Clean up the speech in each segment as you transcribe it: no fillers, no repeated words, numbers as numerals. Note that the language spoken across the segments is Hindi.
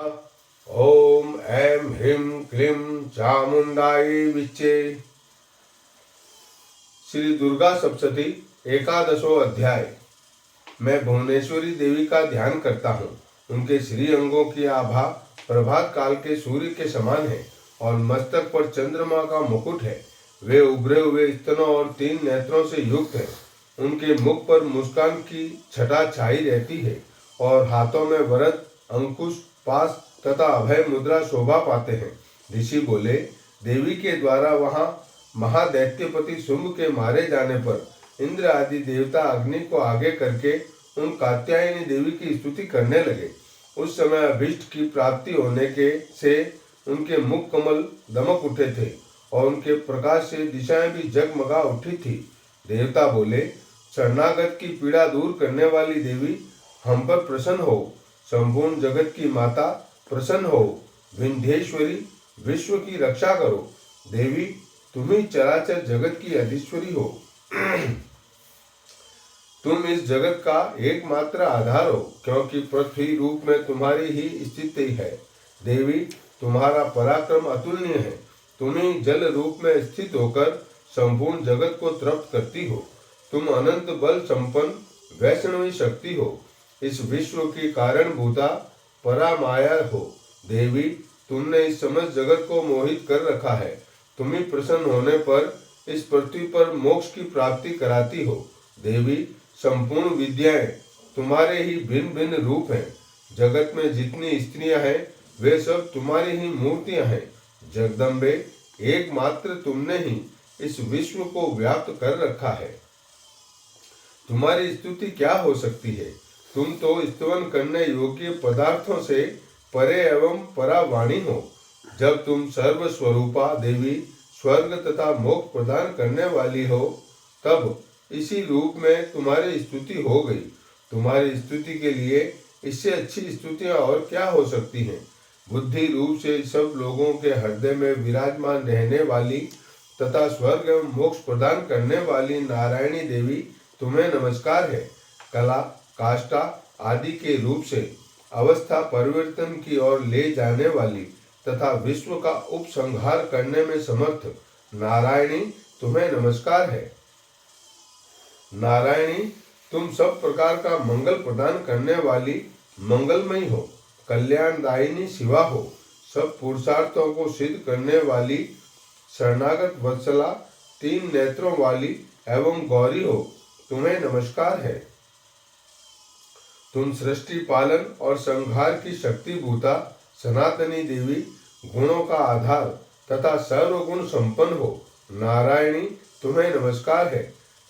ओम ऐं ह्रीं क्लीं चामुंडाई विच्चे। श्री दुर्गा सप्तशती एकादशो अध्याय। मैं भुवनेश्वरी देवी का ध्यान करता हूँ। उनके श्री अंगों की आभा प्रभात काल के सूर्य के समान है और मस्तक पर चंद्रमा का मुकुट है। वे उभरे हुए स्तनों और 3 नेत्रों से युक्त है। उनके मुख पर मुस्कान की छटा छाई रहती है और हाथों में वरद, अंकुश, पास तथा अभय मुद्रा शोभा पाते हैं। ऋषि बोले, देवी के द्वारा वहाँ महादैत्यपति शुंभ के मारे जाने पर इंद्र आदि देवता अग्नि को आगे करके उन कात्यायनी देवी की स्तुति करने लगे। उस समय अभीष्ट की प्राप्ति होने के से उनके मुख कमल दमक उठे थे और उनके प्रकाश से दिशाएं भी जगमगा उठी थी। देवता बोले, शरणागत की पीड़ा दूर करने वाली देवी, हम पर प्रसन्न हो। संपूर्ण जगत की माता, प्रसन्न हो। विंध्येश्वरी, विश्व की रक्षा करो। देवी, तुम ही चराचर जगत की अधीश्वरी हो। तुम इस जगत का एकमात्र आधार हो, क्योंकि पृथ्वी रूप में तुम्हारी ही स्थिति है। देवी, तुम्हारा पराक्रम अतुलनीय है। तुम ही जल रूप में स्थित होकर संपूर्ण जगत को तृप्त करती हो। तुम अनंत बल संपन्न वैष्णवी शक्ति हो। इस विश्व की कारणभूता परामाया हो। देवी, तुमने इस समस्त जगत को मोहित कर रखा है। तुम ही प्रसन्न होने पर इस पृथ्वी पर मोक्ष की प्राप्ति कराती हो। देवी, संपूर्ण विद्याएं तुम्हारे ही भिन्न भिन्न रूप हैं। जगत में जितनी स्त्रियां हैं वे सब तुम्हारी ही मूर्तियां हैं। जगदम्बे, एकमात्र तुमने ही इस विश्व को व्याप्त कर रखा है। तुम्हारी स्तुति क्या हो सकती है? तुम तो स्तवन करने योग्य पदार्थों से परे एवं परावाणी हो। जब तुम सर्वस्वरूपा देवी स्वर्ग तथा मोक्ष प्रदान करने वाली हो, तब इसी रूप में तुम्हारी स्तुति हो गई। तुम्हारी स्तुति के लिए इससे अच्छी स्तुतियां और क्या हो सकती हैं? बुद्धि रूप से सब लोगों के हृदय में विराजमान रहने वाली तथा स्वर्ग एवं मोक्ष प्रदान करने वाली नारायणी देवी, तुम्हें नमस्कार है। कला, काष्ठा आदि के रूप से अवस्था परिवर्तन की ओर ले जाने वाली तथा विश्व का उपसंहार करने में समर्थ नारायणी, तुम्हें नमस्कार है। नारायणी, तुम सब प्रकार का मंगल प्रदान करने वाली मंगलमयी हो। कल्याणदायिनी शिवा हो। सब पुरुषार्थों को सिद्ध करने वाली शरणागत वत्सला, 3 नेत्रों वाली एवं गौरी हो। तुम्हें नमस्कार है। तुम सृष्टि पालन और संहार की शक्ति भूता सनातनी देवी, गुणों का आधार तथा सर्वगुण संपन्न हो। नारायणी, तुम्हें नमस्कार है।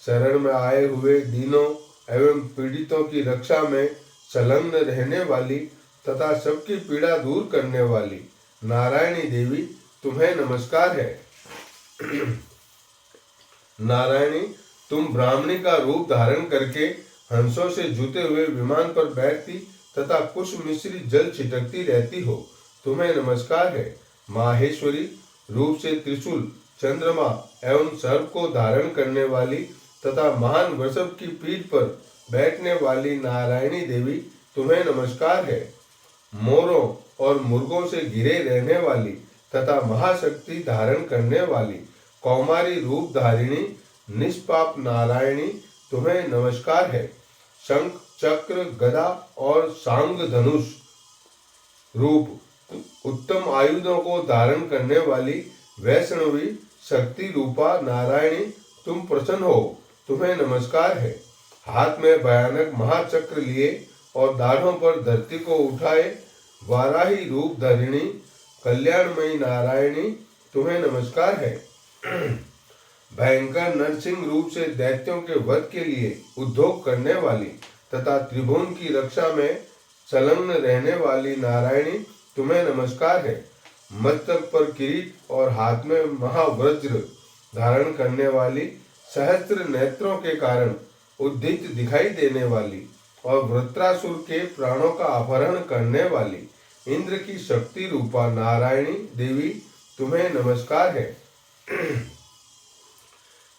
शरण में आए हुए दीनों एवं पीड़ितों की रक्षा में संलग्न रहने वाली तथा सबकी पीड़ा दूर करने वाली नारायणी देवी, तुम्हें नमस्कार है। नारायणी, तुम ब्राह्मणी का रूप धारण करके हंसों से जुते हुए विमान पर बैठती तथा कुश मिश्रित जल छिटकती रहती हो। तुम्हें नमस्कार है। माहेश्वरी, रूप से त्रिशूल, चंद्रमा एवं सर्प को धारण करने वाली तथा महान वृषभ की पीठ पर बैठने वाली नारायणी देवी, तुम्हें नमस्कार है। मोरों और मुर्गों से घिरे रहने वाली तथा महाशक्ति धारण करने वाली कौमारी रूप धारिणी निष्पाप नारायणी, तुम्हें नमस्कार है। शंख, चक्र, गदा और सांग धनुष रूप उत्तम आयुधों को धारण करने वाली वैष्णवी शक्ति रूपा नारायणी, तुम प्रसन्न हो। तुम्हें नमस्कार है। हाथ में भयानक महाचक्र लिए और दाढ़ों पर धरती को उठाए वाराही रूप धरिणी कल्याणमयी नारायणी, तुम्हें नमस्कार है। भयंकर नरसिंह रूप से दैत्यों के वध के लिए उद्योग करने वाली तथा त्रिभुवन की रक्षा में संलग्न रहने वाली नारायणी, तुम्हें नमस्कार है। मस्तक पर किरीट और हाथ में महावज्र धारण करने वाली, सहस्त्र नेत्रों के कारण उद्धित दिखाई देने वाली और वृत्रासुर के प्राणों का अपहरण करने वाली इंद्र की शक्ति रूपा नारायणी देवी, तुम्हें नमस्कार है।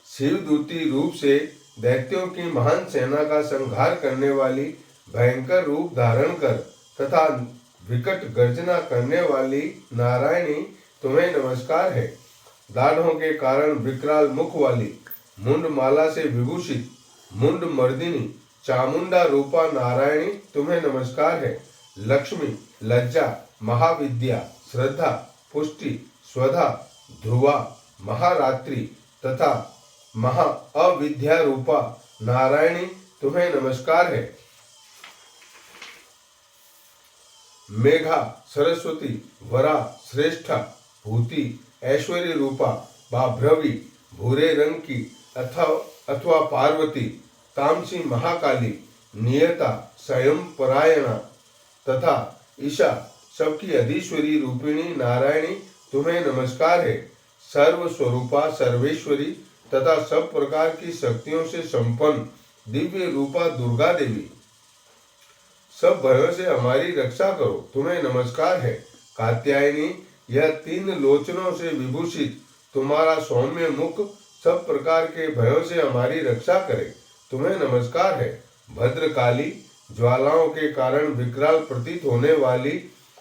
शिवदूती रूप से दैत्यों की महान सेना का संहार करने वाली, भयंकर रूप धारण कर तथा विकट गर्जना करने वाली नारायणी तुम्हें नमस्कार है। दाढ़ों के कारण विकराल मुख वाली, मुंड माला से विभूषित मुंड मर्दिनी चामुंडा रूपा नारायणी तुम्हें नमस्कार है। लक्ष्मी, लज्जा, महाविद्या, श्रद्धा, पुष्टि, स्वधा, ध्रुवा, महारात्रि तथा महा अविद्या रूपा नारायणी तुम्हें नमस्कार है। मेघा, सरस्वती, वरा, श्रेष्ठा, भूति, ऐश्वर्य रूपा बाभ्रवी, भूरे रंग की अथवा पार्वती, तामसी महाकाली, नियता, स्वयं परायणा तथा ईशा सबकी अधीश्वरी रूपिणी नारायणी तुम्हें नमस्कार है। सर्व स्वरूपा, सर्वेश्वरी तथा सब प्रकार की शक्तियों से संपन्न दिव्य रूपा दुर्गा देवी, सब भयों से हमारी रक्षा करो, तुम्हें नमस्कार है। कात्यायनी, यह 3 लोचनों से विभूषित तुम्हारा सौम्य मुख सब प्रकार के भयों से हमारी रक्षा करे, तुम्हें नमस्कार है। भद्रकाली, ज्वालाओं के कारण विकराल प्रतीत होने वाली,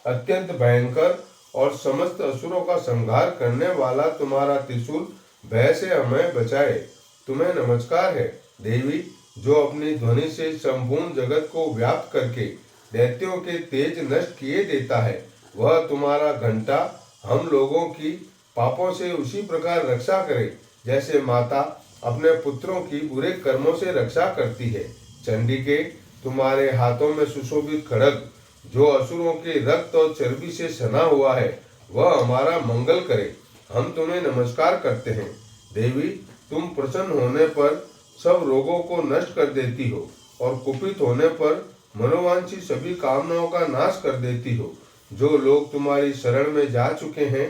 अत्यंत भयंकर और समस्त असुरों का संहार करने वाला तुम्हारा त्रिशूल भय से हमें बचाए, तुम्हें नमस्कार है। देवी, जो अपनी ध्वनि से संपूर्ण जगत को व्याप्त करके दैत्यों के तेज नष्ट किए देता है, वह तुम्हारा घंटा हम लोगों की पापों से उसी प्रकार रक्षा करे जैसे माता अपने पुत्रों की बुरे कर्मों से रक्षा करती है। चंडिके, तुम्हारे हाथों में सुशोभित खड्ग जो असुरों के रक्त और चर्बी से सना हुआ है, वह हमारा मंगल करे, हम तुम्हें नमस्कार करते हैं। देवी, तुम प्रसन्न होने पर सब रोगों को नष्ट कर देती हो और कुपित होने पर मनोवांछी सभी कामनाओं का नाश कर देती हो। जो लोग तुम्हारी शरण में जा चुके हैं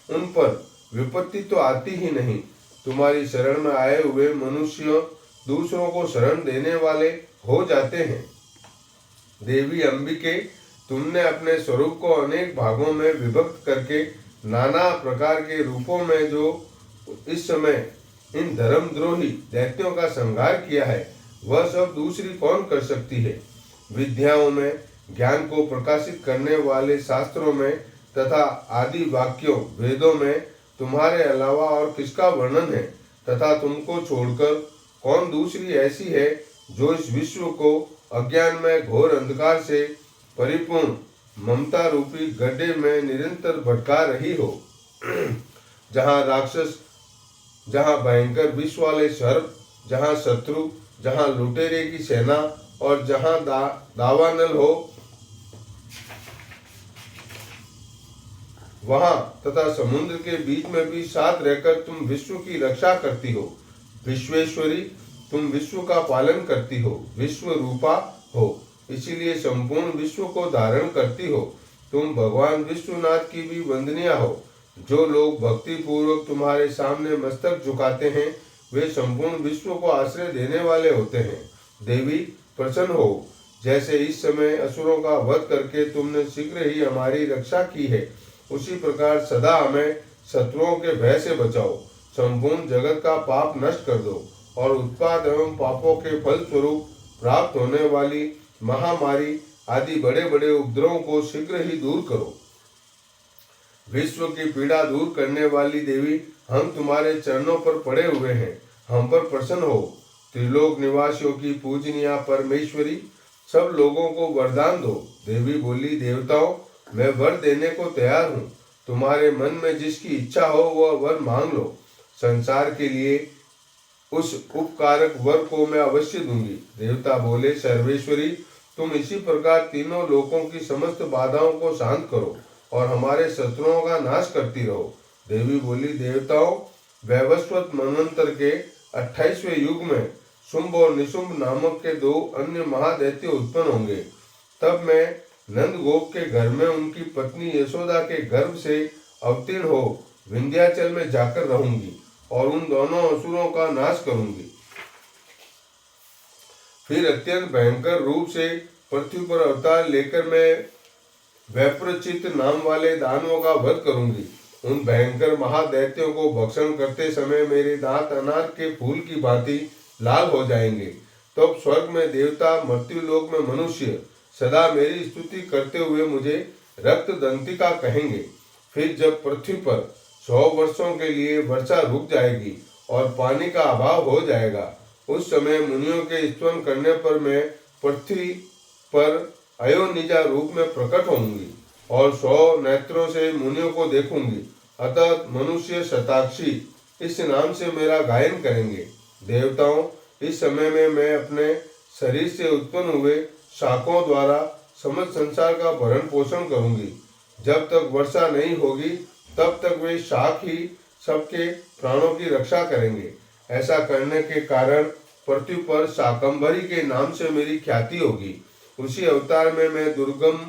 उन पर विपत्ति तो आती ही नहीं। तुम्हारी शरण में आए हुए मनुष्य दूसरों को शरण देने वाले हो जाते हैं। देवी अंबिके, तुमने अपने स्वरूप को अनेक भागों में विभक्त करके नाना प्रकार के रूपों में जो इस समय इन धर्मद्रोही दैत्यों का संहार किया है, वह सब दूसरी कौन कर सकती है। विद्याओं में, ज्ञान को प्रकाशित करने वाले शास्त्रों में तथा आदि वाक्यों वेदों में तुम्हारे अलावा और किसका वर्णन है, तथा तुमको छोड़कर कौन दूसरी ऐसी है जो इस विश्व को अज्ञान में घोर अंधकार से परिपूर्ण ममता रूपी गड्ढे में निरंतर भटका रही हो। जहाँ राक्षस, जहाँ भयंकर विष वाले सर्प, जहाँ शत्रु, जहाँ लुटेरे की सेना और जहाँ दावानल हो, वहाँ तथा समुद्र के बीच में भी साथ रहकर तुम विश्व की रक्षा करती हो। विश्वेश्वरी, तुम विश्व का पालन करती हो, विश्व रूपा हो, इसीलिए संपूर्ण विश्व को धारण करती हो। तुम भगवान विश्वनाथ की भी वंदनीय हो। जो लोग भक्ति पूर्वक तुम्हारे सामने मस्तक झुकाते हैं, वे संपूर्ण विश्व को आश्रय देने वाले होते हैं। देवी, प्रसन्न हो, जैसे इस समय असुरों का वध करके तुमने शीघ्र ही हमारी रक्षा की है, उसी प्रकार सदा हमें शत्रुओं के भय से बचाओ। संपूर्ण जगत का पाप नष्ट कर दो और उत्पाद एवं पापों के फल स्वरूप प्राप्त होने वाली महामारी आदि बड़े बड़े उपद्रवों को शीघ्र ही दूर करो। विश्व की पीड़ा दूर करने वाली देवी, हम तुम्हारे चरणों पर पड़े हुए हैं, हम पर प्रसन्न हो। त्रिलोक निवासियों की पूजनीय परमेश्वरी, सब लोगों को वरदान दो। देवी बोली, देवताओं, मैं वर देने को तैयार हूँ, तुम्हारे मन में जिसकी इच्छा हो वह वर मांग लो। संसार के लिए उस उपकारक वर को मैं अवश्य दूंगी। देवता बोले, सर्वेश्वरी, तुम इसी प्रकार तीनों लोकों की समस्त बाधाओं को शांत करो और हमारे शत्रुओं का नाश करती रहो। देवी बोली, देवताओं, वैवस्वत मनवंतर के 28वें युग में शुंभ और निशुंभ नामक के 2 अन्य महादैत्य उत्पन्न होंगे। तब मैं नंद गोप के घर में उनकी पत्नी यशोदा के गर्भ से अवतीर्ण हो विंध्याचल में जाकर रहूंगी और उन दोनों असुरों का नाश करूंगी। फिर अत्यंत भयंकर रूप से पृथ्वी पर अवतार लेकर मैं वैप्रचित नाम वाले दानवों का वध करूंगी। उन भयंकर महादैत्यों को भक्षण करते समय मेरे दांत अनार के फूल की भांति लाल हो जाएंगे। तब स्वर्ग में देवता, मृत्युलोक में मनुष्य सदा मेरी स्तुति करते हुए मुझे रक्त दंतिका कहेंगे। फिर जब पृथ्वी पर 100 वर्षों के लिए वर्षा रुक जाएगी और पानी का अभाव हो जाएगा, उस समय मुनियों के स्तवन करने पर मैं पृथ्वी पर अयोनिजा रूप में प्रकट होंगी और 100 नेत्रों से मुनियों को देखूंगी। अतः मनुष्य शताक्षी इस नाम से मेरा गायन करेंगे। देवताओं, इस समय में मैं अपने शरीर से उत्पन्न हुए शाकों द्वारा समस्त संसार का भरण पोषण करूंगी। जब तक वर्षा नहीं होगी तब तक वे शाक ही सबके प्राणों की रक्षा करेंगे। ऐसा करने के कारण पृथ्वी पर शाकंभरी के नाम से मेरी ख्याति होगी। उसी अवतार में मैं दुर्गम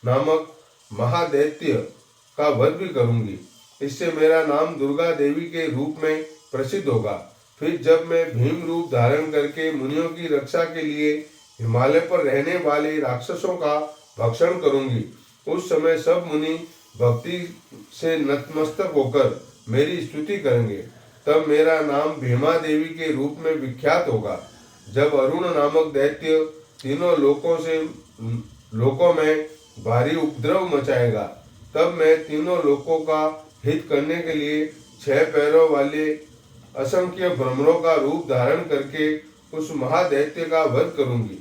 नामक महादैत्य का वध भी करूंगी। इससे मेरा नाम दुर्गा देवी के रूप में प्रसिद्ध होगा। फिर जब मैं भीम रूप धारण करके मुनियों की रक्षा के लिए हिमालय पर रहने वाले राक्षसों का भक्षण करूंगी, उस समय सब मुनि भक्ति से नतमस्तक होकर मेरी स्तुति करेंगे। तब मेरा नाम भीमा देवी के रूप में विख्यात होगा। जब अरुण नामक दैत्य तीनों लोकों में भारी उपद्रव मचाएगा, तब मैं तीनों लोकों का हित करने के लिए 6 पैरों वाले असंख्य भ्रमरों का रूप धारण करके उस महादैत्य का वध करूंगी।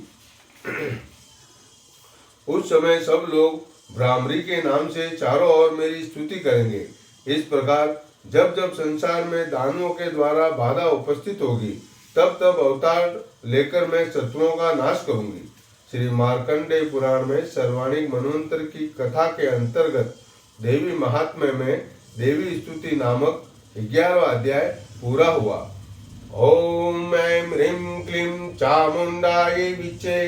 उस समय सब लोग भ्रामरी के नाम से चारों ओर मेरी स्तुति करेंगे। इस प्रकार जब जब संसार में दानवों के द्वारा बाधा उपस्थित होगी, तब तब अवतार लेकर मैं शत्रुओं का नाश करूंगी। श्री मार्कंडेय पुराण में सर्वाणिक मनवंतर की कथा के अंतर्गत देवी महात्म्य में देवी स्तुति नामक 11वां अध्याय पूरा हुआ। ओम ऐं ह्रीं क्लीं चामुंडायै विच्चे